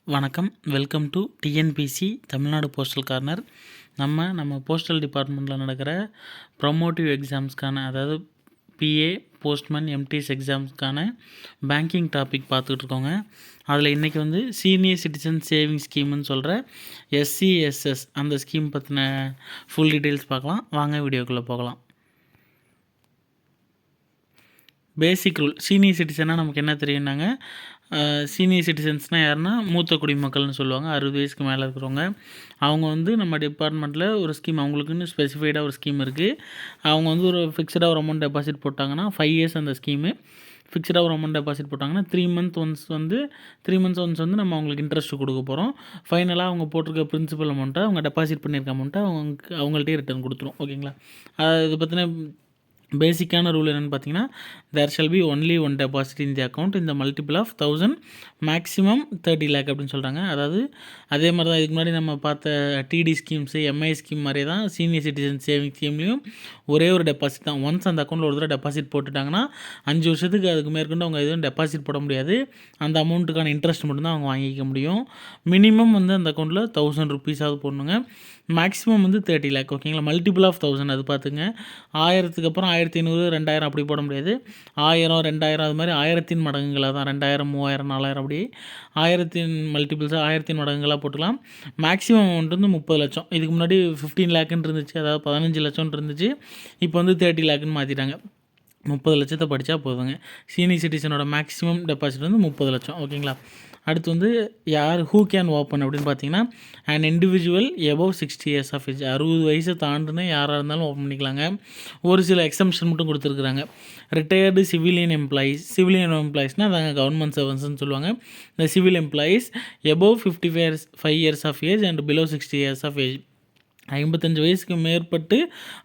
வணக்கம். Welcome to TNPC Tamil Nadu postal corner. நம்ம postal டிபார்ட்மெண்ட்டில் நடக்கிற ப்ரமோட்டிவ் எக்ஸாம்ஸ்க்கான, அதாவது பிஏ, போஸ்ட்மேன், எம்டிஎஸ் எக்ஸாம்ஸ்க்கான பேங்கிங் டாபிக் பார்த்துக்கிட்டு இருக்கோங்க. அதில் இன்றைக்கி வந்து சீனியர் சிட்டிசன் சேவிங் ஸ்கீம்னு சொல்கிற எஸ்சிஎஸ்எஸ் அந்த ஸ்கீம் பற்றின ஃபுல் டீட்டெயில்ஸ் பார்க்கலாம். வாங்க வீடியோக்குள்ளே போகலாம். பேசிக் ரூல். சீனியர் சிட்டிசனாக நமக்கு என்ன தெரியும்னாங்க, சீனியர் சிட்டிசன்ஸ்னால் யாருன்னா மூத்த குடிமக்கள்னு சொல்லுவாங்க. 60 வயசுக்கு மேலே இருக்கிறவங்க. அவங்க வந்து நம்ம டிபார்ட்மெண்ட்டில் ஒரு ஸ்கீம், அவங்களுக்குன்னு ஸ்பெசிஃபைடாக ஒரு ஸ்கீம் இருக்குது. அவங்க வந்து ஒரு ஃபிக்ஸடாக ஒரு அமௌண்ட் டெபாசிட் போட்டாங்கன்னா 5 இயர்ஸ் அந்த ஸ்கீமு. ஃபிக்ஸடாக ஒரு அமௌண்ட் டெபாசிட் போட்டாங்கன்னா 3 மந்த்ஸ் ஒன்ஸ் வந்து நம்ம அவங்களுக்கு இன்ட்ரெஸ்ட் கொடுக்க போகிறோம். ஃபைனலாக அவங்க போட்டிருக்க பிரின்சிபல் அமௌண்ட்டை, அவங்க டெபாசிட் பண்ணியிருக்க அமௌண்ட்டை அவங்கள்ட்டே ரிட்டர்ன் கொடுத்துரும். ஓகேங்களா? இது பற்றின பேசிக்கான ரூல் என்னென்னு பார்த்தீங்கன்னா, there shall be only one deposit in the account இந்த மல்டிபிள் ஆஃப் 1000 மேக்ஸிமம் 30 lakh அப்படின்னு சொல்கிறாங்க. அதாவது அதே மாதிரி தான் இதுக்கு முன்னாடி நம்ம பார்த்த டிடி ஸ்கீம்ஸு, எம்ஐ ஸ்கீம் மாதிரியே தான் சீனியர் சிட்டிசன் சேவிங் ஸ்கீம்லேயும் ஒரே ஒரு டெபாசிட் தான். ஒன்ஸ் அந்த அக்கௌண்ட்டில் ஒரு தடவை டெபாசிட் போட்டுட்டாங்கன்னா 5 வருஷத்துக்கு அதுக்கு மேற்கொண்டு அவங்க எதுவும் டெபாசிட் போட முடியாது. அந்த அமௌண்ட்டுக்கான இன்ட்ரெஸ்ட் மட்டும்தான் அவங்க வாங்கிக்க முடியும். மினிமம் வந்து அந்த அக்கௌண்ட்டில் 1000 rupees போடணுங்க. மேக்ஸிமம் வந்து 30 lakh. ஓகேங்களா? மல்டிபிள் ஆஃப் 1000 அது பார்த்துங்க. 1000க்கு அப்புறம் 1500, 2000 அப்படி போட முடியாது. 1000, 2000 அது மாதிரி 1000 மடங்குகளாக தான். 2000, 3000, 4000 அப்படி 1000 மல்டிபிள்ஸாக 1000 மடங்குகளாக போட்டுக்கலாம். மேக்ஸிமம் அமௌண்ட் வந்து 30 லட்சம். இதுக்கு முன்னாடி 15 lakhன்னு இருந்துச்சு, அதாவது 15 லட்சம்னு இருந்துச்சு. இப்போ வந்து 30 lakhன்னு மாற்றிட்டாங்க. 30 லட்சத்தை படித்தா போதுங்க. சீனியர் சிட்டிசனோட மேக்ஸிமம் டெபாசிட் வந்து 30 லட்சம். ஓகேங்களா? அடுத்து வந்து ஹூ கேன் ஓப்பன் அப்படின்னு பார்த்தீங்கன்னா, and individual above 60 years of age. 60 வயசை தாண்டின யாராக இருந்தாலும் ஓப்பன் பண்ணிக்கலாங்க. ஒரு சில எக்ஸம்ஷன் மட்டும் கொடுத்துருக்குறாங்க. ரிட்டையர்டு சிவிலியன் எம்ப்ளாயீஸ்னால் அதாங்க கவர்மெண்ட் சர்வன்ஸ்னு சொல்லுவாங்க. இந்த civil employees above 55 years of age and below 60 years of age. 55 வயசுக்கு மேற்பட்டு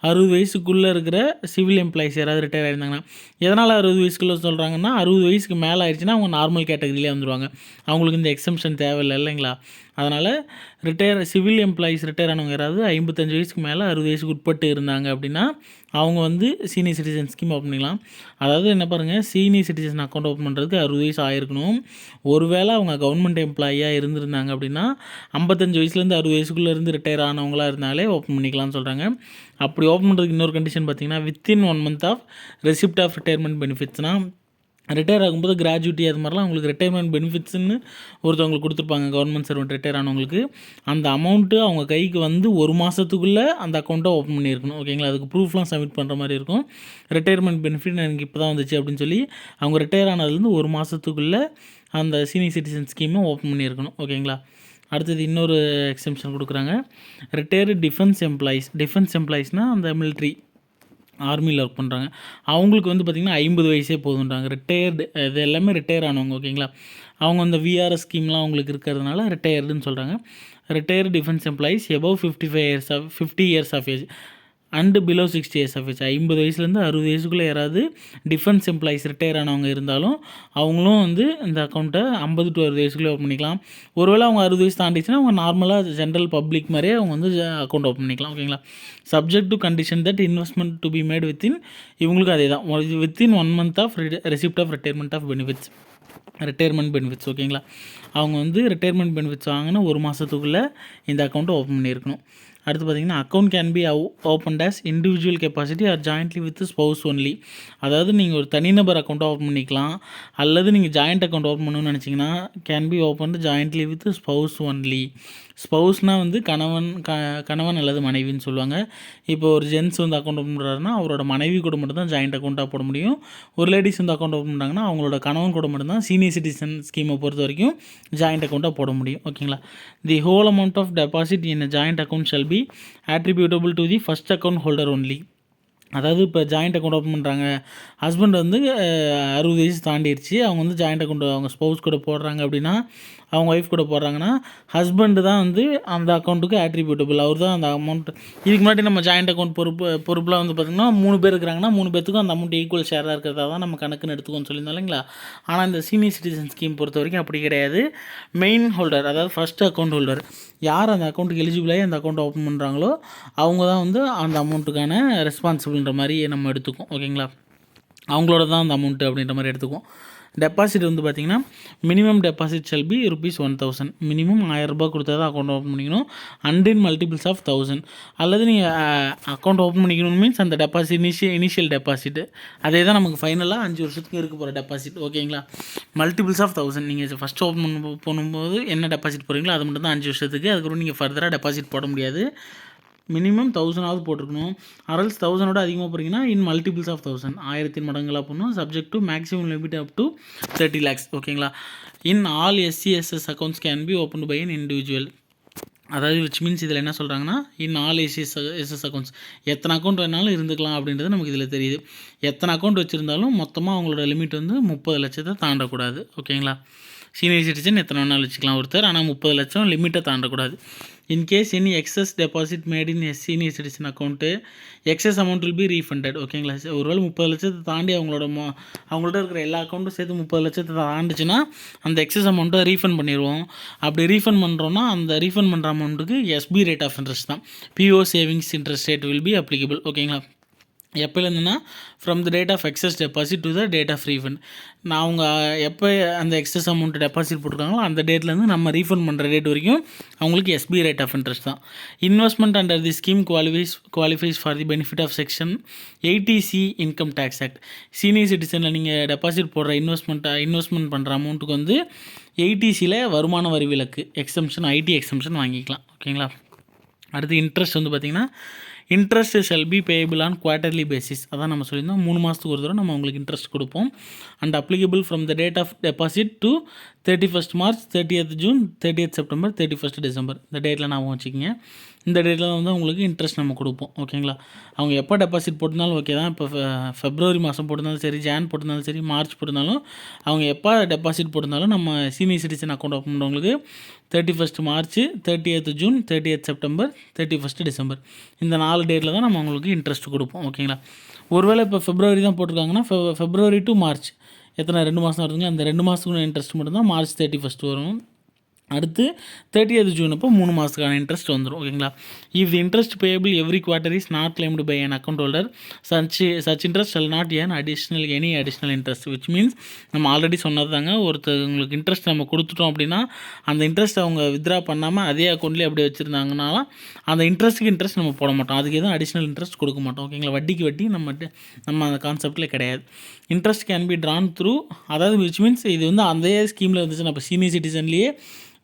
60 வயசுக்குள்ளே இருக்கிற சிவில் எம்ப்ளாயிஸ் யாராவது ரிட்டையர் ஆகிருந்தாங்கன்னா, எதனால் 60 வயசுக்குள்ளே சொல்கிறாங்கன்னா, 60 வயசுக்கு மேலே ஆயிடுச்சுன்னா அவங்க நார்மல் கேட்டகரியிலே வந்துடுவாங்க. அவங்களுக்கு இந்த எக்ஸம்ஷன் தேவையில்லை, இல்லைங்களா? அதனால் சிவில் எம்ப்ளாயிஸ் ரிட்டையர் ஆனவங்க யாராவது 55 வயசுக்கு மேலே 60 வயசுக்கு உட்பட்டு இருந்தாங்க அப்படின்னா அவங்க வந்து சீனியர் சிட்டிசன் ஸ்கீம் ஓப்பன் பண்ணிக்கலாம். அதாவது என்ன பாருங்கள், சீனியர் சிட்டிசன் அக்கௌண்ட் ஓப்பன் பண்ணுறதுக்கு 60 வயசு ஆயிருக்கணும். ஒருவேளை அவங்க கவர்மெண்ட் எம்ப்ளாயியாக இருந்திருந்தாங்க அப்படின்னா 55 வயசுலேருந்து 60 வயசுக்குள்ளே இருந்து ரிட்டையர் ஆனவங்களாக இருந்தாலே ஓப்பன் பண்ணிக்கலாம்னு சொல்கிறாங்க. அப்படி ஓப்பன் பண்ணுறதுக்கு இன்னொரு கண்டிஷன் பார்த்தீங்கன்னா, within 1 month of receipt of retirement பெனிஃபிட்ஸ்னால், ரிட்டையர் ஆகும்போது கிராஜுவிட்டி அது மாதிரிலாம் அவங்களுக்கு ரிட்டையர்மெண்ட் பெனிஃபிட்ஸ்னு ஒருத்தவங்களுக்கு கொடுத்துருப்பாங்க. கவர்மெண்ட் சர்வெண்ட் ரிட்டையர் ஆனவங்களுக்கு அந்த அமௌண்ட்டு அவங்க கைக்கு வந்து 1 மாதத்துக்குள்ளே அந்த அக்கௌண்ட்டை ஓப்பன் பண்ணியிருக்கணும். ஓகேங்களா? அதுக்கு ப்ரூஃப்லாம் சப்மிட் பண்ணுற மாதிரி இருக்கும். ரிட்டையர்மெண்ட் பெனிஃபிட் எனக்கு இப்போ தான் வந்துச்சு அப்படின்னு சொல்லி அவங்க ரிட்டையர் ஆனதுலேருந்து 1 மாதத்துக்குள்ளே அந்த சீனியர் சிட்டிசன் ஸ்கீமை ஓப்பன் பண்ணியிருக்கணும். ஓகேங்களா? அடுத்தது இன்னொரு எக்ஸம்ஷன் கொடுக்குறாங்க. ரிட்டையர்டு டிஃபென்ஸ் எம்ப்ளாயீஸ்னால் அந்த மிலிட்ரி, ஆர்மியில் ஒர்க் பண்ணுறாங்க. அவங்களுக்கு வந்து பார்த்திங்கன்னா 50 வயசே போதுன்றாங்க. இது எல்லாமே ரிட்டையர் ஆனவங்க. ஓகேங்களா? அவங்க அந்த விஆர்எஸ் ஸ்கீம்லாம் அவங்களுக்கு இருக்கிறதுனால ரிட்டையர்டுன்னு சொல்கிறாங்க. Retired defence employees above 50 years of age and below 60 years of age. 50 வயசுலேருந்து 60 வயசுக்குள்ளே யாராவது டிஃபென்ஸ் எம்ப்ளாயீஸ் ரிட்டையர் ஆனவங்க இருந்தாலும் அவங்களும் வந்து இந்த அக்கௌண்ட்டை 50 to 60 வயசுக்குள்ளே ஓப்பன் பண்ணிக்கலாம். ஒருவேளை அவங்க 60 வயசு தாண்டிச்சுன்னா அவங்க நார்மலாக ஜென்ரல் பப்ளிக் மாதிரியே அவங்க வந்து அக்கௌண்ட் ஓப்பன் பண்ணிக்கலாம். ஓகேங்களா? Subject to condition that investment to be made இவங்களுக்கு அதே தான், within 1 month of receipt of retirement benefits. ஓகேங்களா? அவங்க வந்து ரிட்டையர்மெண்ட் பெனிஃபிட்ஸ் வாங்கினா 1 மாதத்துக்குள்ளே இந்த அக்கௌண்ட்டை ஓப்பன் பண்ணியிருக்கணும். அடுத்து பார்த்திங்கன்னா, account can be opened as individual capacity or jointly with spouse only. அதாவது நீங்கள் ஒரு தனிநபர் அக்கௌண்ட்டை ஓப்பன் பண்ணிக்கலாம், அல்லது நீங்கள் ஜாயிண்ட் அக்கௌண்ட் ஓப்பன் பண்ணணும்னு நினச்சிங்கன்னா can be opened jointly with spouse only. ஸ்பௌஸ்னால் வந்து கணவன் அல்லது மனைவின்னு சொல்லுவாங்க. இப்போ ஒரு ஜென்ஸ் வந்து அக்கௌண்ட் ஓப்பன் பண்ணுறாருன்னா அவரோட மனைவி கூட மட்டும்தான் ஜாயிண்ட் அக்கௌண்ட்டாக போட முடியும். ஒரு லேடிஸ் வந்து அக்கௌண்ட் ஓப்பன் பண்ணுறாங்கன்னா அவங்களோட கணவன் கூட மட்டும்தான் சீனியர் சிட்டிசன் ஸ்கீமை பொறுத்த வரைக்கும் ஜாயிண்ட் அக்கௌண்ட்டாக போட முடியும். ஓகேங்களா? The whole amount of deposit in joint account shall be attributable to the first account holder only. அதாவது இப்போ ஜாயிண்ட் அக்கௌண்ட் ஓப்பன் பண்ணுறாங்க, ஹஸ்பண்ட் வந்து 60 வயசு தாண்டிடுச்சு, அவங்க வந்து ஜாயிண்ட் அக்கௌண்ட் அவங்க ஸ்பௌஸ் கூட போடுறாங்க அப்படின்னா, அவங்க ஒய்ஃப் கூட போடுறாங்கன்னா ஹஸ்பண்டு தான் வந்து அந்த அக்கௌண்ட்டுக்கு ஆட்ரிபியூட்டபிள். அவர் தான் அந்த அமௌண்ட். இதுக்கு முன்னாடி நம்ம ஜாயிண்ட் அக்கௌண்ட் பொறுப்பில் வந்து பார்த்திங்கன்னா 3 பேர் இருக்கிறாங்கன்னா 3 பேர்த்துக்கும் அந்த அமௌண்ட் ஈக்குவல் ஷேராக இருக்கிறதா தான் நம்ம கணக்குன்னு எடுத்துக்கோன்னு சொல்லியிருந்தோம், இல்லைங்களா? ஆனால் இந்த சீனியர் சிட்டிசன் ஸ்கீம் பொறுத்த வரைக்கும் அப்படி கிடையாது. மெயின் ஹோல்டர், அதாவது ஃபஸ்ட் அக்கௌண்ட் ஹோல்டர், யார் அந்த அக்கௌண்ட்டுக்கு எலிஜிபிளாகி அந்த அக்கௌண்ட் ஓப்பன் பண்ணுறாங்களோ அவங்க தான் வந்து அந்த அமௌண்ட்டுக்கான ரெஸ்பான்சிபிள்ன்ற மாதிரி நம்ம எடுத்துக்கோம். ஓகேங்களா? அவங்களோட தான் அந்த அமௌண்ட்டு அப்படின்ற மாதிரி எடுத்துக்குவோம். டெபாசிட் வந்து பார்த்திங்கன்னா minimum deposit shall be ₹1000. Minimum ₹1000 கொடுத்தா தான் அக்கௌண்ட் ஓப்பன் பண்ணிக்கணும். And in multiples of 1000. அல்லது நீங்கள் அக்கௌண்ட் ஓப்பன் பண்ணிக்கணும் மீன்ஸ் அந்த டெபாசிட் இனிஷியல் டெபாசிட் அதே தான் நமக்கு ஃபைனலாக 5 வருஷத்துக்கு இருக்க போகிற டெபாசிட். ஓகேங்களா? மல்டிபிள்ஸ் ஆஃப் 1000 நீங்கள் ஃபஸ்ட் ஓப்பன் பண்ணும்போது என்ன டெபாசிட் போடுறீங்களோ அது மட்டும் தான் 5 வருஷத்துக்கு. அதுக்கப்புறம் நீங்கள் ஃபர்தராக டெபாசிட் போட முடியாது. மினிமம் 1000 போட்டிருக்கணும். அரல்ஸ் 1000 அதிகமாக போகிறீங்கன்னா இன் மல்டிபிள்ஸ் ஆஃப் 1000 1000 மடங்களாக போடணும். Subject to maximum limit up to 30 lakhs. ஓகேங்களா? In all SCSS accounts can be open by an individual. அதாவது விச் மீன்ஸ் இதில் என்ன சொல்கிறாங்கன்னா இன் ஆல் எஸ்எஸ் அக்கௌண்ட்ஸ் எத்தனை அக்கௌண்ட் வேணாலும் இருந்துக்கலாம் அப்படின்றது நமக்கு இதில் தெரியுது. எத்தனை அக்கௌண்ட் வச்சுருந்தாலும் மொத்தமாக அவங்களோட லிமிட் வந்து 30 லட்சத்தை தாண்டக்கூடாது. ஓகேங்களா? சீனியர் சிட்டிசன் எத்தனை வேணாலும் வச்சுக்கலாம் ஒருத்தர், ஆனால் 30 லட்சம் லிமிட்டை தாண்டக்கூடாது. In case any excess deposit made in senior citizen account excess amount will be refunded. ஓகேங்களா? ஒருவேளை 30 லட்சத்தை தாண்டி அவங்கள்ட்ட இருக்கிற எல்லா அக்கௌண்ட்டும் சேர்த்து 30 லட்சத்தை தாண்டிச்சுன்னா அந்த எக்ஸஸ் அமௌண்ட்டை ரீஃபண்ட் பண்ணிடுவோம். அப்படி ரீஃபண்ட் பண்ணுறோன்னா அந்த ரீஃபண்ட் பண்ணுற அமௌண்ட்டுக்கு SB ரேட் ஆஃப் இன்ட்ரெஸ்ட் தான். PO savings interest rate will be applicable. ஓகேங்களா? எப்போலேருந்துன்னா from the date of excess deposit to the date of refund. நான் அவங்க எப்போ அந்த எக்ஸஸ் அமௌண்ட் டெபாசிட் போட்டிருக்காங்களோ அந்த டேட்லேருந்து நம்ம ரீஃபண்ட் பண்ணுற டேட் வரைக்கும் அவங்களுக்கு SB ரேட் ஆஃப் இன்ட்ரெஸ்ட் தான். Investment under the scheme qualifies for the benefit of section 80C income tax act. Senior சிட்டிசனில் நீங்கள் டெபாசிட் போடுற இன்வெஸ்ட்மெண்ட் பண்ணுற அமௌண்ட்டுக்கு வந்து 80Cயில் வருமான வரி விலக்கு எக்ஸம்ஷன் IT எக்ஸம்ஷன் வாங்கிக்கலாம். ஓகேங்களா? அடுத்து இன்ட்ரெஸ்ட் வந்து பார்த்திங்கன்னா interest shell B payable on quarterly basis. அதான் நம்ம சொல்லியிருந்தோம் 3 மாதத்துக்கு ஒரு தடவை நம்ம உங்களுக்கு இன்ட்ரெஸ்ட் கொடுப்போம். And applicable from the date of deposit to 31st March, 30th June, 30th September, 31st December. இந்த டேட்டில் நான் வச்சுக்கிங்க. இந்த டேட்டில் வந்து உங்களுக்கு இன்ட்ரெஸ்ட் நம்ம கொடுப்போம். ஓகேங்களா? அவங்க எப்போ டெபாசிட் போட்டிருந்தாலும் ஓகே தான். இப்போ ஃபெப்ரவரி மாதம் போட்டிருந்தாலும் சரி, ஜான் போட்டிருந்தாலும் சரி, மார்ச் போட்டிருந்தாலும் அவங்க எப்போ டெபாசிட் போட்டிருந்தாலும் நம்ம சீனியர் சிட்டிசன் அக்கௌண்ட் ஓப்பன் பண்ணுறவங்களுக்கு 31st March, 30th June, 30th September, 31st December இந்த 4 டேட்டில் தான் நம்ம அவங்களுக்கு இன்ட்ரெஸ்ட் கொடுப்போம். ஓகேங்களா? ஒருவேளை இப்போ ஃபெப்ரவரி தான் போட்டிருக்காங்கன்னா ஃபெப்ரவரி டு மார்ச் எத்தனை 2 மாதம் வருதுங்க. அந்த 2 மாதத்துக்கு இன்ட்ரெஸ்ட் மட்டும்தான் March 31st வரும். அடுத்து 30th June அப்போ 3 மாதத்துக்கான இன்ட்ரெஸ்ட் வந்துடும். ஓகேங்களா? If the interest payable every quarter is not claimed by an account holder such interest shall not earn any additional interest. Which means நம்ம ஆல்ரெடி சொன்னது தாங்க. ஒருத்தவங்களுக்கு இன்ட்ரெஸ்ட் நம்ம கொடுத்துட்டோம் அப்படின்னா அந்த இன்ட்ரெஸ்ட் அவங்க வித்ட்ரா பண்ணாமல் அதே அக்கௌண்ட்லேயே அப்படியே வச்சுருந்தாங்கன்னா அந்த இன்ட்ரெஸ்ட்டுக்கு இன்ட்ரெஸ்ட் நம்ம போட மாட்டோம். அதுக்கு எதுவும் அடிஷ்னல் இன்ட்ரெஸ்ட் கொடுக்க மாட்டோம். ஓகேங்களா? வட்டிக்கு வட்டி நம்ம அந்த கான்செப்டில் கிடையாது. Interest can be drawn through, அதாவது விச் மீன்ஸ் இது வந்து அந்த ஸ்கீமில் வந்துச்சுன்னா இப்போ சீனியர் சிட்டிசன்லேயே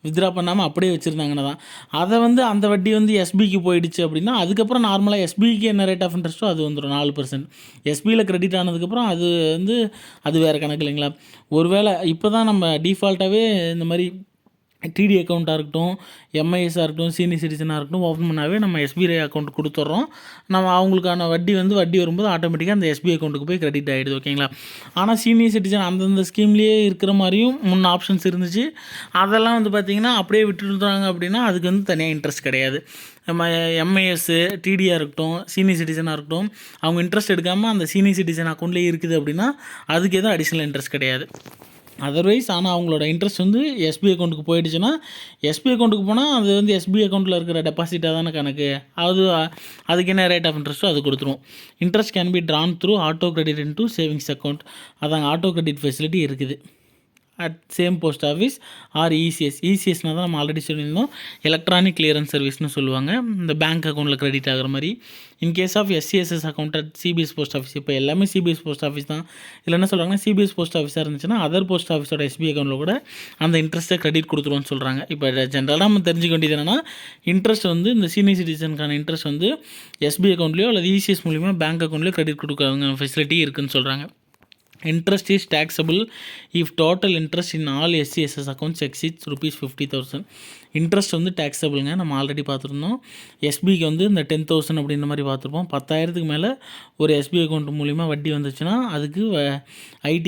வித்ட்ரா பண்ணாமல் அப்படியே வச்சுருந்தாங்கன்னா தான் அதை வந்து அந்த வட்டி வந்து SBக்கு போயிடுச்சு அப்படின்னா அதுக்கப்புறம் நார்மலாக SBக்கு என்ன ரேட் ஆஃப் இன்ட்ரெஸ்ட்டோ அது வந்துடும் 4%. SBயில் கிரெடிட் ஆனதுக்கப்புறம் அது வந்து அது வேறு கணக்கு இல்லைங்களா? ஒருவேளை இப்போ தான் நம்ம டிஃபால்ட்டாகவே இந்த மாதிரி TD அக்கௌண்ட்டாக இருக்கட்டும், MISஆக இருக்கட்டும், சீனியர் சிட்டிசனாக இருக்கட்டும் ஓப்பன் பண்ணாவே நம்ம SB அக்கௌண்ட் கொடுத்துட்றோம். நம்ம அவங்களுக்கான வட்டி வரும்போது ஆட்டோமேட்டிக்காக அந்த SB அக்கௌண்ட்டுக்கு போய் கிரெடிட் ஆகிடுது. ஓகேங்களா? ஆனால் சீனியர் சிட்டிசன் அந்தந்த ஸ்கீம்லேயே இருக்கிற மாதிரியும் முன்ன ஆப்ஷன்ஸ் இருந்துச்சு. அதெல்லாம் வந்து பார்த்திங்கன்னா அப்படியே விட்டுருந்தாங்க அப்படின்னா அதுக்கு வந்து தனியாக இன்ட்ரெஸ்ட் கிடையாது. நம்ம MIS TDயாக இருக்கட்டும், சீனியர் சிட்டிசனாக இருக்கட்டும் அவங்க இன்ட்ரெஸ்ட் எடுக்காமல் அந்த சீனியர் சிட்டிசன் அக்கௌண்ட்லேயே இருக்குது அப்படின்னா அதுக்கு எதுவும் அடிஷ்னல் இன்ட்ரெஸ்ட் கிடையாது. அதர்வைஸ் ஆனால் அவங்களோட இன்ட்ரெஸ்ட் வந்து SB அக்கௌண்ட்டுக்கு போயிடுச்சுன்னா SB அக்கௌண்ட்டுக்கு போனால் அது வந்து SB அக்கௌண்ட்டில் இருக்கிற டெபாசிட்டாக தானே கணக்கு. அதுக்கு என்ன ரேட் ஆஃப் இன்ட்ரெஸ்ட்டோ அது கொடுத்துருவோம். Interest can be drawn through auto credit into savings account. அதாங்க ஆட்டோ கிரெடிட் ஃபெசிலிட்டி இருக்குது at same post office or ECSனால் தான் நம்ம ஆல்ரெடி சொல்லியிருந்தோம். எலக்ட்ரானிக் கிளியரன்ஸ் சர்வீஸ்னு சொல்லுவாங்க. இந்த பேங்க் அக்கௌண்ட்டில் கிரெடிட் ஆகிற மாதிரி. In case of SCSS account at CBS post office, இப்போ எல்லாமே CBS போஸ்ட் ஆஃபீஸ் தான். இதில் என்ன சொல்கிறாங்கன்னா CBS போஸ்ட் ஆஃபீஸாக இருந்துச்சுன்னா அதர் போஸ்ட் ஆஃபீஸோட SB அக்கௌண்ட்டில் கூட அந்த இன்ட்ரெஸ்ட்டை கிரெடிட் கொடுத்துருவோன்னு சொல்கிறாங்க. இப்போ ஜென்ரலாக நம்ம தெரிஞ்சுக்க வேண்டியது என்னென்னா இன்ட்ரெஸ்ட் வந்து இந்த சீனியர் சிட்டிசனுக்கான இன்ட்ரெஸ்ட் வந்து SB அக்கௌண்ட்லேயோ அல்லது ECS மூலிமா பேங்க் அக்கௌண்ட்லேயோ கிரெடிட் கொடுக்குறாங்க ஃபெசிலிட்டி இருக்குதுன்னு சொல்கிறாங்க. Interest is taxable if total interest in all SCSS accounts exceeds ₹50,000. Interest வந்து டேக்ஸபிளுங்க. நம்ம ஆல்ரெடி பார்த்துருந்தோம். SBக்கு வந்து இந்த 10,000 அப்படின்ற மாதிரி பார்த்துருப்போம். 10,000க்கு மேலே ஒரு SB அக்கௌண்ட் மூலிமா வட்டி வந்துச்சுன்னா அதுக்கு IT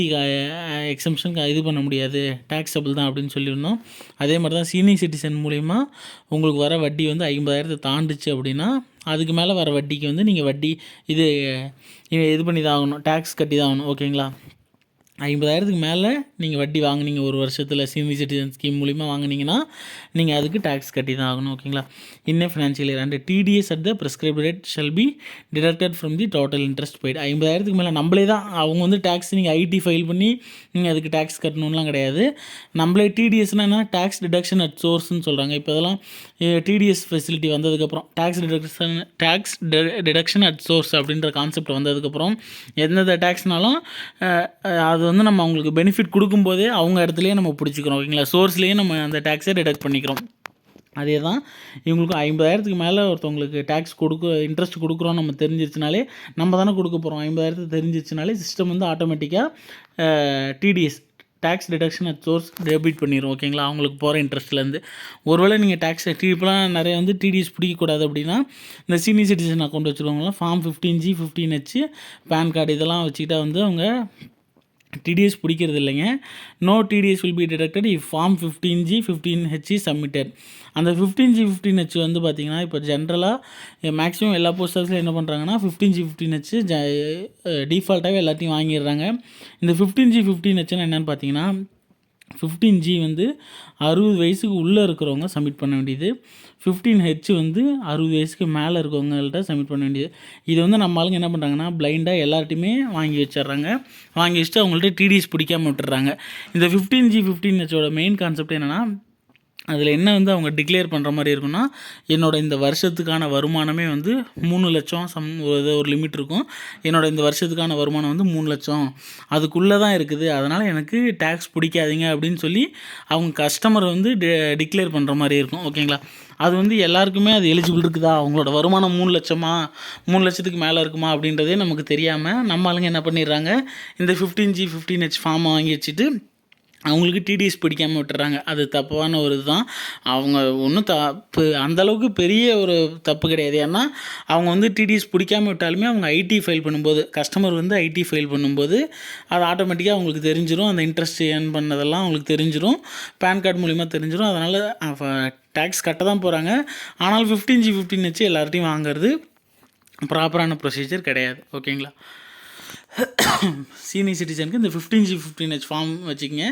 எக்ஸம்ஷன் இது பண்ண முடியாது, டேக்ஸபிள் தான் அப்படின்னு சொல்லியிருந்தோம். அதே மாதிரி தான் சீனியர் சிட்டிசன் மூலிமா உங்களுக்கு வர வட்டி வந்து 50,000 தாண்டுச்சு அப்படின்னா அதுக்கு மேலே வர வட்டிக்கு வந்து நீங்கள் வட்டி இது பண்ணி தான் ஆகணும், டேக்ஸ் கட்டி தான் ஆகணும். ஓகேங்களா? 50,000க்கு மேலே நீங்கள் வட்டி வாங்குனீங்க ஒரு வருஷத்தில் சீனியர் சிட்டிசன் ஸ்கீம் மூலிமா வாங்குனீங்கன்னா நீங்கள் அதுக்கு டேக்ஸ் கட்டி தான் ஆகணும். ஓகேங்களா. In a financial year and TDS at the prescribed rate shall be deducted from the total interest paid. 50,000க்கு மேலே நம்மளே தான் அவங்க வந்து டேக்ஸ் நீங்கள் ஐடி ஃபைல் பண்ணி நீங்கள் அதுக்கு டேக்ஸ் கட்டணும்லாம் கிடையாது. நம்மளே டிடிஎஸ்னால் என்ன, டேக்ஸ் டிடக்ஷன் அட் சோர்ஸ்ன்னு சொல்கிறாங்க. இப்போ இதெல்லாம் டிடிஎஸ் ஃபெசிலிட்டி வந்ததுக்கப்புறம் டேக்ஸ் டிடக்ஷன் அட் சோர்ஸ் அப்படின்ற கான்செப்ட் வந்ததுக்கப்புறம் எந்தெந்த டேக்ஸ்னாலும் அது வந்து நம்ம அவங்களுக்கு பெனிஃபிட் கொடுக்கும்போதே அவங்க இடத்துலையே நம்ம பிடிச்சிக்கிறோம். ஓகேங்களா. சோர்ஸ்லேயே நம்ம அந்த டேக்ஸை டிடக்ட் பண்ணிக்கிறோம். அதே தான் இவங்களுக்கும் 50,000க்கு மேலே ஒருத்தவங்களுக்கு டேக்ஸ் இன்ட்ரெஸ்ட் கொடுக்குறோம் நம்ம தெரிஞ்சிருச்சுனாலே, நம்ம தானே கொடுக்க போகிறோம். 50,000 தெரிஞ்சிச்சுனாலே சிஸ்டம் வந்து ஆட்டோமேட்டிக்காக TDS tax deduction at source debit பண்ணிடும். ஓகேங்களா. அவங்களுக்கு போகிற இன்ட்ரெஸ்ட்லேருந்து. ஒருவேளை நீங்கள் டேக்ஸ் இப்போலாம் நிறைய வந்து டிடிஎஸ் பிடிக்கக்கூடாது அப்படின்னா இந்த சீனியர் சிட்டிசன் அக்கௌண்ட் வச்சுருவாங்களாம் form 15G 15H PAN card இதெல்லாம் வச்சுக்கிட்டா வந்து அவங்க டிடிஎஸ் பிடிக்கிறது இல்லைங்க. No TDS will be deducted if form 15G 15H submitted. அந்த 15G 15H வந்து பார்த்திங்கன்னா இப்போ ஜென்ரலாக மேக்ஸிமம் எல்லா போஸ்ட் ஆஃபீஸில் என்ன பண்ணுறாங்கன்னா 15G 15H டிஃபால்ட்டாகவே எல்லாத்தையும் வாங்கிடுறாங்க. இந்த 15G 15Hன்னு என்னென்னு பார்த்தீங்கன்னா 15G வந்து 60 வயசுக்கு உள்ளே இருக்கிறவங்க சப்மிட் பண்ண வேண்டியது. 15H வந்து 60 வயசுக்கு மேலே இருக்கவங்கள்ட்ட சப்மிட் பண்ண வேண்டியது. இது வந்து நம்ம ஆளுங்க என்ன பண்ணுறாங்கன்னா பிளைண்டாக எல்லார்ட்டையுமே வாங்கி வச்சிடுறாங்க. வாங்கி வச்சுட்டு அவங்கள்ட்ட டிடிஎஸ் பிடிக்காமல் விட்டுறாங்க. இந்த 15G 15Hோட மெயின் கான்செப்ட் என்னென்னா அதில் என்ன வந்து அவங்க டிக்ளேர் பண்ணுற மாதிரி இருக்குன்னா, என்னோடய இந்த வருஷத்துக்கான வருமானமே வந்து 3 லட்சம் ஒரு லிமிட் இருக்கும். என்னோடய இந்த வருஷத்துக்கான வருமானம் வந்து 3 லட்சம் அதுக்குள்ளே தான் இருக்குது. அதனால் எனக்கு டேக்ஸ் பிடிக்காதீங்க அப்படின்னு சொல்லி அவங்க கஸ்டமர் வந்து டிக்ளேர் பண்ணுற மாதிரி இருக்கும். ஓகேங்களா. அது வந்து எல்லாருக்குமே அது எலிஜிபிள் இருக்குதா, அவங்களோட வருமானம் 3 லட்சமா 3 லட்சத்துக்கு மேலே இருக்குமா அப்படின்றதே நமக்கு தெரியாமல் நம்ம ஆளுங்க என்ன பண்ணிடுறாங்க, இந்த 15G 15H ஃபார்மை வாங்கி வச்சுட்டு அவங்களுக்கு டிடிஎஸ் பிடிக்காமல் விட்டுறாங்க. அது தப்பான ஒரு இதுதான். அவங்க ஒன்றும் அந்தளவுக்கு பெரிய ஒரு தப்பு கிடையாது. ஏன்னா அவங்க வந்து டிடிஎஸ் பிடிக்காமல் விட்டாலுமே அவங்க ஐடி ஃபைல் பண்ணும்போது கஸ்டமர் வந்து ஐடி ஃபைல் பண்ணும்போது அது ஆட்டோமேட்டிக்காக அவங்களுக்கு தெரிஞ்சிடும். அந்த இன்ட்ரெஸ்ட் ஏர்ன் பண்ணதெல்லாம் அவங்களுக்கு தெரிஞ்சிடும். பேன் கார்டு மூலிமா தெரிஞ்சிடும். அதனால் டேக்ஸ் கட்ட தான் போகிறாங்க. ஆனால் 15G 15H எல்லார்ட்டையும் வாங்குறது ப்ராப்பரான ப்ரொசீஜர் கிடையாது. ஓகேங்களா. சீனியர் சிட்டிசனுக்கு இந்த 15G 15H ஃபார்ம் வச்சுக்கிங்க.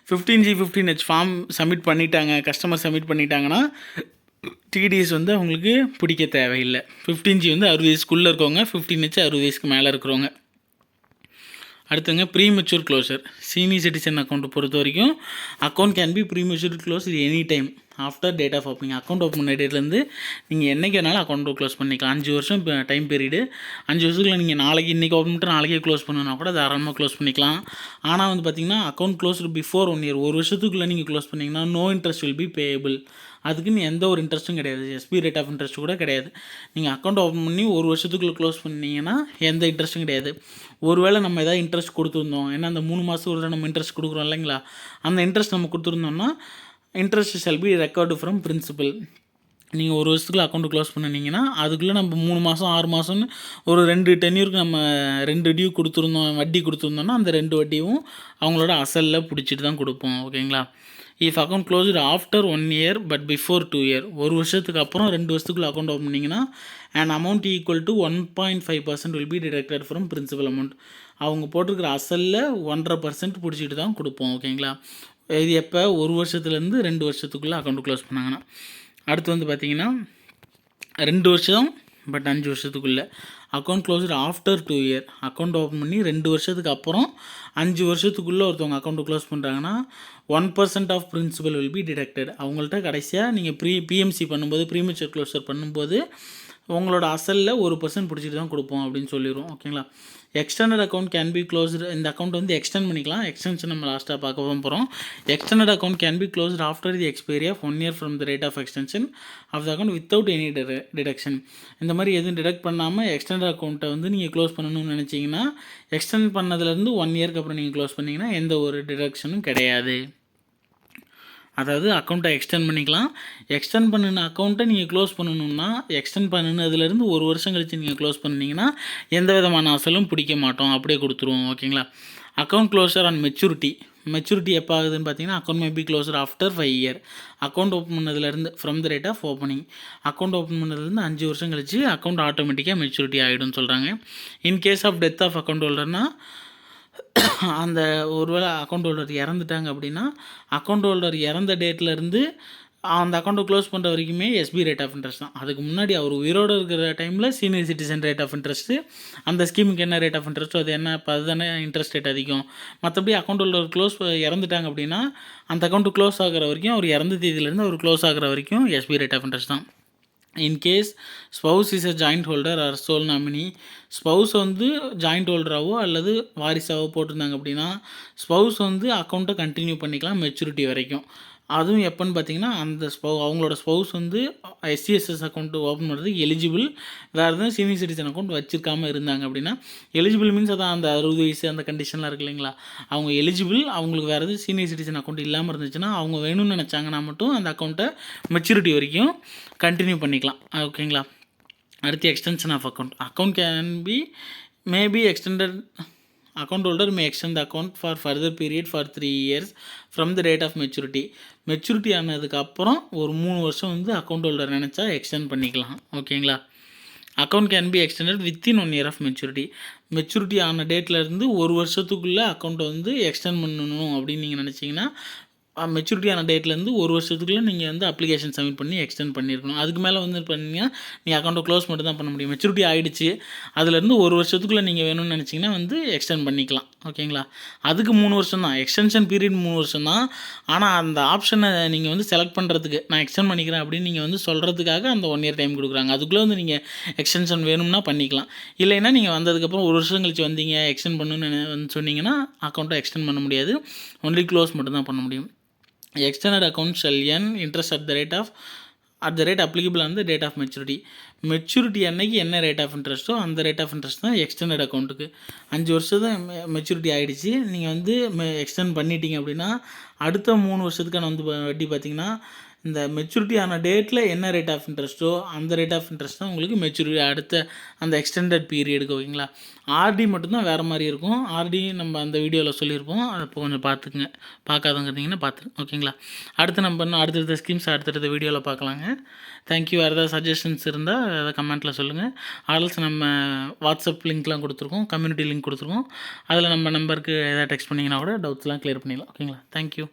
15G 15H ஃபார்ம் சப்மிட் பண்ணிட்டாங்க, கஸ்டமர் சப்மிட் பண்ணிட்டாங்கன்னா டிடிஎஸ் வந்து அவங்களுக்கு பிடிக்க தேவையில்லை. 15G வந்து 60 வயசுக்குள்ளே இருக்கவங்க, 15H 60 வயசுக்கு மேலே இருக்கிறவங்க. அடுத்துங்க ப்ரீமெச்சூர் க்ளோசர். சீனியர் சிட்டிசன் அக்கௌண்ட்டை பொறுத்த வரைக்கும் account can be premature close any time after date of opening. Account open பண்ண டேட்லேருந்து நீங்கள் என்றைக்கு வேணாலும் அக்கௌண்ட் க்ளோஸ் பண்ணிக்கலாம். 5 வருஷம் இப்போ டைம் பீரியடு. 5 வருஷத்துக்குள்ள நீங்கள் நாளைக்கு இன்றைக்கி ஓப்பன் பண்ணிட்டு நாளைக்கே க்ளோஸ் பண்ணணுன்னா கூட தாராளமாக க்ளோஸ் பண்ணிக்கலாம். ஆனால் வந்து பார்த்திங்கன்னா அக்கௌண்ட் க்ளோஸ்டு பிஃபோர் 1 இயர், ஒரு வருஷத்துக்குள்ளே நீங்கள் க்ளோஸ் பண்ணிங்கன்னா no interest will be payable. அதுக்குன்னு எந்த ஒரு இன்ட்ரெஸ்ட்டும் கிடையாது. எஸ்பி ரேட் ஆஃப் இன்ட்ரெஸ்ட் கூட கிடையாது. நீங்கள் அக்கௌண்ட் ஓப்பன் பண்ணி ஒரு வருஷத்துக்குள்ளே க்ளோஸ் பண்ணிங்கன்னா எந்த இன்ட்ரெஸ்ட்டும் கிடையாது. ஒருவேளை நம்ம எதாவது இன்ட்ரெஸ்ட் கொடுத்துருந்தோம், ஏன்னா அந்த 3 மாதத்துக்கு ஒரு நம்ம இன்ட்ரெஸ்ட் கொடுக்குறோம் இல்லைங்களா, அந்த இன்ட்ரெஸ்ட் நம்ம கொடுத்துருந்தோம்னா interest shall be record from principal. நீங்கள் ஒரு வருஷத்துக்குள்ள அக்கௌண்ட்டு க்ளோஸ் பண்ணிங்கன்னா அதுக்குள்ளே நம்ம 3 மாதம் 6 மாதம்னு ஒரு 2 டென்யூருக்கு நம்ம 2 டியூ கொடுத்துருந்தோம், வட்டி கொடுத்துருந்தோம்னா அந்த 2 வட்டியும் அவங்களோட அசலில் பிடிச்சிட்டு தான் கொடுப்போம். ஓகேங்களா. If account closed after 1 year but before 2 year, ஒரு வருஷத்துக்கு அப்புறம் 2 வருஷத்துக்குள்ள அக்கௌண்ட் ஓப்பன் பண்ணிங்கன்னா and amount equal to 1.5% will be deducted from principal amount. அவங்க போட்டிருக்கிற அசலில் 1.5% பிடிச்சிட்டு தான் கொடுப்போம். ஓகேங்களா. இது எப்போ, ஒரு வருஷத்துலேருந்து 2 வருஷத்துக்குள்ளே அக்கௌண்ட் க்ளோஸ் பண்ணாங்கன்னா. அடுத்து வந்து பார்த்திங்கன்னா 2 வருஷம் பட் 5 வருஷத்துக்குள்ளே. Account closed after 2 year, account open பண்ணி 2 வருஷத்துக்கு அப்புறம் 5 வருஷத்துக்குள்ளே ஒருத்தவங்க அக்கௌண்ட்டு க்ளோஸ் பண்ணுறாங்கன்னா 1% of principal will be deducted. அவங்கள்ட்ட கடைசியாக நீங்கள் பிஎம்சி பண்ணும்போது, ப்ரீமெச்சூர் க்ளோசர் பண்ணும்போது உங்களோட அசலில் 1% பிடிச்சிட்டு தான் கொடுப்போம் அப்படின்னு சொல்லிடுவோம். ஓகேங்களா. Extended account can be closed. இந்த அக்கௌண்ட் வந்து எக்ஸ்டெண்ட் பண்ணிக்கலாம். எக்ஸ்டென்ஷன் நம்ம லாஸ்ட்டாக பார்க்க போகிறோம். Extended account can be closed after the expiry of 1 year from the rate of extension of the account without any deduction. இந்த மாதிரி எதுவும் டிடக்ட் பண்ணாமல் எக்ஸ்டெண்டட் அக்கௌண்ட்டை வந்து நீங்கள் க்ளோஸ் பண்ணணும்னு நினச்சிங்கன்னா எக்ஸ்டெண்ட் பண்ணதுலேருந்து 1 இயர்க்கு அப்புறம் நீங்கள் க்ளோஸ் பண்ணிங்கன்னா எந்த ஒரு டிடக்ஷனும் கிடையாது. அதாவது அக்கௌண்ட்டை எக்ஸ்டெண்ட் பண்ணிக்கலாம். எக்ஸ்டெண்ட் பண்ணின அக்கௌண்ட்டை நீங்கள் க்ளோஸ் பண்ணணுன்னா எக்ஸ்டெண்ட் பண்ணினதுலேருந்து 1 வருஷம் கழித்து நீங்கள் க்ளோஸ் பண்ணிங்கன்னா எந்த விதமான அசலும் பிடிக்க மாட்டோம், அப்படியே கொடுத்துருவோம். ஓகேங்களா. அக்கௌண்ட் க்ளோசர் ஆன் மெச்சூரிட்டி எப்போ ஆகுதுன்னு பார்த்தீங்கன்னா account may be closer after 5 year. Account open பண்ணதுலேருந்து from the rate of opening. Account open பண்ணதுலேருந்து 5 வருஷம் கழிச்சு அக்கௌண்ட் ஆட்டோமேட்டிக்காக மெச்சூரிட்டி ஆகிடும்னு சொல்கிறாங்க. In case of death of account ஹோல்டர்னா அந்த ஒருவேளை அக்கௌண்ட் ஹோல்டர் இறந்துட்டாங்க அப்படின்னா, அக்கௌண்ட் ஹோல்டர் இறந்த டேட்லேருந்து அந்த அக்கௌண்ட்டை க்ளோஸ் பண்ணுற வரைக்குமே எஸ்பி ரேட் ஆஃப் இன்ட்ரெஸ்ட் தான். அதுக்கு முன்னாடி அவர் உயிரோடு இருக்கிற டைமில் senior citizen rate of interest, அந்த ஸ்கீமுக்கு என்ன ரேட் ஆஃப் இன்ட்ரெஸ்ட்டோ அது என்ன, இப்போ அதுதானே இன்ட்ரெஸ்ட் ரேட் அதிகம். மற்றபடி அக்கௌண்ட் ஹோல்டர் இறந்துட்டாங்க அப்படின்னா, அந்த அக்கௌண்ட்டு க்ளோஸ் ஆகிற வரைக்கும், அவர் இறந்த தேதியிலேருந்து அவர் க்ளோஸ் ஆகிற வரைக்கும் எஸ்பி ரேட் ஆஃப் இன்ட்ரெஸ்ட் தான். In case spouse is a joint holder or sole nominee, spouse வந்து ஜாயிண்ட் ஹோல்டராகவோ அல்லது வாரிசாவோ போட்டிருந்தாங்க அப்படின்னா, ஸ்பௌஸ் வந்து அக்கௌண்ட்டை கண்டினியூ பண்ணிக்கலாம் மெச்சூரிட்டி வரைக்கும். அதுவும் எப்போன்னு பார்த்தீங்கன்னா, அந்த அவங்களோட ஸ்பௌஸ் வந்து எஸ்சிஎஸ்எஸ் அக்கௌண்ட் ஓப்பன் பண்ணுறதுக்கு எலிஜிபிள். வேறு எதுவும் சீனியர் சிட்டிசன் அக்கௌண்ட் வச்சுருக்காமல் இருந்தாங்க அப்படின்னா, எலிஜிபிள் மீன்ஸ் அதான் அந்த 60 வயசு அந்த கண்டிஷன்லாம் இருக்குது இல்லைங்களா, அவங்க எலிஜிபிள். அவங்களுக்கு வேறு எதுவும் சீனியர் சிட்டிசன் அக்கௌண்ட் இல்லாமல் இருந்துச்சுன்னா, அவங்க வேணும்னு நினச்சாங்கன்னா மட்டும் அந்த அக்கௌண்ட்டை மெச்சூரிட்டி வரைக்கும் கண்டினியூ பண்ணிக்கலாம். ஓகேங்களா. அடுத்து extension of account can be maybe extended. Account holder may extend the account for further period for 3 years from the rate of maturity. Maturity ஆனதுக்கப்புறம் ஒரு 3 வருஷம் வந்து அக்கௌண்ட் ஹோல்டர் நினச்சா எக்ஸ்டெண்ட் பண்ணிக்கலாம். ஓகேங்களா. Account can be extended within 1 year of maturity. Maturity ஆன டேட்லேருந்து ஒரு வருஷத்துக்குள்ளே அக்கௌண்ட்டை வந்து எக்ஸ்டெண்ட் பண்ணணும் அப்படின்னு நீங்கள் நினச்சிங்கன்னா, மெச்சூரிட்டி ஆன டேட்லேருந்து ஒரு வருஷத்துக்குள்ளே நீங்கள் வந்து அப்ளிகேஷன் சப்மிட் பண்ணி எக்ஸ்டெண்ட் பண்ணியிருக்கணும். அதுக்கு மேலே வந்து பண்ணிங்கன்னா நீங்கள் அக்கௌண்ட்டை க்ளோஸ் மட்டும் தான் பண்ண முடியும். மெச்சூரிட்டி ஆகிடுச்சு, அதுலேருந்து ஒரு வருஷத்துக்குள்ளே நீங்கள் வேணும்னு நினச்சிங்கன்னா வந்து எக்ஸ்டெண்ட் பண்ணிக்கலாம். ஓகேங்களா. அதுக்கு 3 வருஷம் தான் எக்ஸ்டென்ஷன் பீரியட், 3 வருஷம் தான். ஆனால் அந்த ஆப்ஷனை நீங்கள் வந்து செலக்ட் பண்ணுறதுக்கு, நான் எக்ஸ்டெண்ட் பண்ணிக்கிறேன் அப்படின்னு நீங்கள் வந்து சொல்கிறதுக்காக அந்த 1 year டைம் கொடுக்குறாங்க. அதுக்குள்ளே வந்து நீங்கள் எக்ஸ்டென்ஷன் வேணும்னா பண்ணிக்கலாம். இல்லைன்னா நீங்கள் வந்ததுக்கப்புறம் ஒரு வருஷம் கழிச்சு வந்தீங்க எக்ஸ்டெண்ட் பண்ணணுன்னு வந்து சொன்னீங்கன்னா அக்கௌண்ட்டை எக்ஸ்டெண்ட் பண்ண முடியாது. ஒன்லி க்ளோஸ் மட்டும் தான் பண்ண முடியும். Extended account shall earn interest at the rate applicable on the date of maturity. Maturity அன்னைக்கு என்ன ரேட் ஆஃப் இன்ட்ரெஸ்ட்டோ அந்த ரேட் ஆஃப் இன்ட்ரெஸ்ட் தான் எக்ஸ்டெண்டட் அக்கௌண்ட்டுக்கு. 5 வருஷம் தான் மெச்சூரிட்டி ஆகிடுச்சு, நீங்கள் வந்து எக்ஸ்டெண்ட் பண்ணிட்டீங்க அப்படின்னா அடுத்த 3 வருஷத்துக்கான வந்து வட்டி பார்த்திங்கன்னா, இந்த மெச்சூரிட்டி ஆன டேட்டில் என்ன ரேட் ஆஃப் இன்ட்ரெஸ்ட்டோ அந்த ரேட் ஆஃப் இன்ட்ரெஸ்ட் தான் உங்களுக்கு மெச்சூரிட்டி அடுத்த அந்த எக்ஸ்டெண்டட் பீரியடுக்கு. ஓகேங்களா. ஆர்டி மட்டும்தான் வேறு மாதிரி இருக்கும். ஆர்டி நம்ம அந்த வீடியோவில் சொல்லியிருப்போம், அதை இப்போ கொஞ்சம் பார்த்துக்குங்க. பார்க்காதவங்க இருந்தீங்கன்னா பார்த்துருங்க. ஓகேங்களா. அடுத்து நம்ம இன்னும் அடுத்தடுத்த ஸ்கீம்ஸ் அடுத்தடுத்த வீடியோவில் பார்க்கலாங்க. தேங்க்யூ. வேறு ஏதாவது சஜஷன்ஸ் இருந்தால் அதை கமெண்ட்டில் சொல்லுங்கள். ஆல்ஸ் நம்ம வாட்ஸ்அப் லிங்க்லாம் கொடுத்துருக்கோம், கம்யூனிட்டி லிங்க் கொடுத்துருக்கோம். அதில் நம்ம நம்பருக்கு எதாவது டெக்ஸ்ட் பண்ணிங்கன்னா கூட டவுட்ஸ்லாம் க்ளியர் பண்ணிடலாம். ஓகேங்களா. தேங்க்யூ.